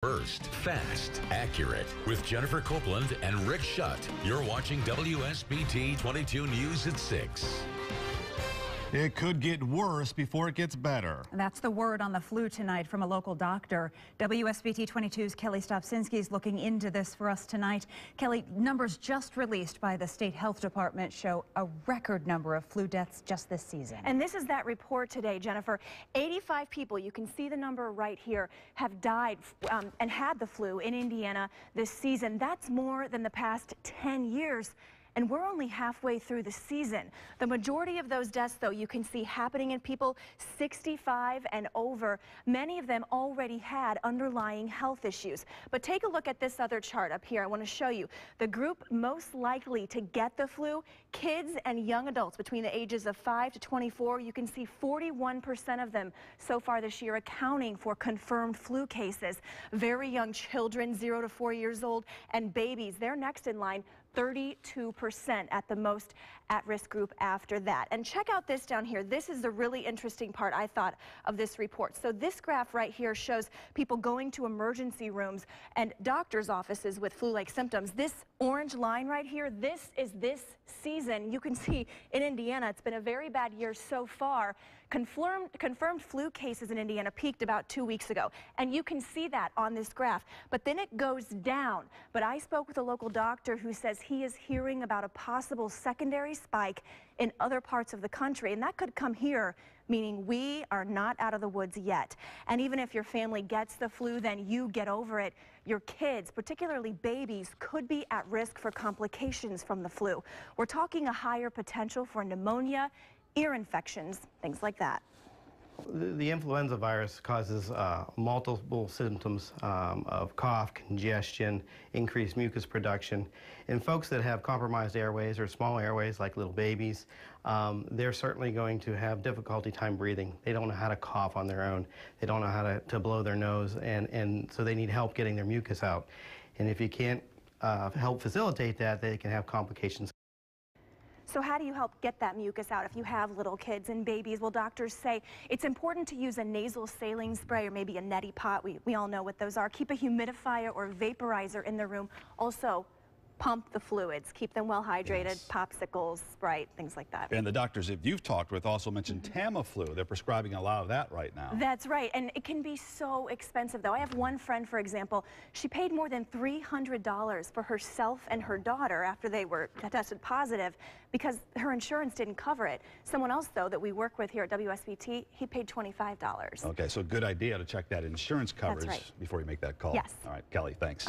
First, fast, accurate. With Jennifer Copeland and Rick Shutt. You're watching WSBT-22 News at 6. It could get worse before it gets better. That's the word on the flu tonight from a local doctor. WSBT-22's Kelly Stopsinski is looking into this for us tonight. Kelly, numbers just released by the state health department show a record number of flu deaths just this season. And this is that report today, Jennifer. 85 people, you can see the number right here, have died and had the flu in Indiana this season. That's more than the past 10 years. And we're only halfway through the season. The majority of those deaths, though, you can see happening in people 65 and over. Many of them already had underlying health issues. But take a look at this other chart up here. I want to show you the group most likely to get the flu, kids and young adults between the ages of 5 to 24. You can see 41% of them so far this year accounting for confirmed flu cases. Very young children, 0 to 4 years old, and babies, they're next in line. 32% at the most at-risk group after that. And check out this down here. This is the really interesting part, I thought, of this report. So this graph right here shows people going to emergency rooms and doctor's offices with flu-like symptoms. This orange line right here, this is this season. You can see in Indiana, it's been a very bad year so far. Confirmed flu cases in Indiana peaked about 2 weeks ago, and you can see that on this graph, but then it goes down. But I spoke with a local doctor who says he is hearing about a possible secondary spike in other parts of the country, and that could come here, meaning we are not out of the woods yet. And even if your family gets the flu, then you get over it. Your kids, particularly babies, could be at risk for complications from the flu. We're talking a higher potential for pneumonia, ear infections, things like that. The influenza virus causes multiple symptoms of cough, congestion, increased mucus production. In folks that have compromised airways or small airways like little babies, they're certainly going to have difficulty time breathing. They don't know how to cough on their own. They don't know how to blow their nose, and so they need help getting their mucus out. And if you can't help facilitate that, they can have complications. So how do you help get that mucus out if you have little kids and babies? Well, doctors say it's important to use a nasal saline spray or maybe a neti pot. We all know what those are. Keep a humidifier or vaporizer in the room. Also, pump the fluids. Keep them well hydrated, yes. Popsicles, Sprite, things like that. And the doctors that you've talked with also mentioned Tamiflu. They're prescribing a lot of that right now. That's right, and it can be so expensive, though. I have one friend, for example, she paid more than $300 for herself and her daughter after they were tested positive because her insurance didn't cover it. Someone else, though, that we work with here at WSBT, he paid $25. Okay, so good idea to check that insurance coverage right. before you make that call. Yes. All right, Kelly, thanks.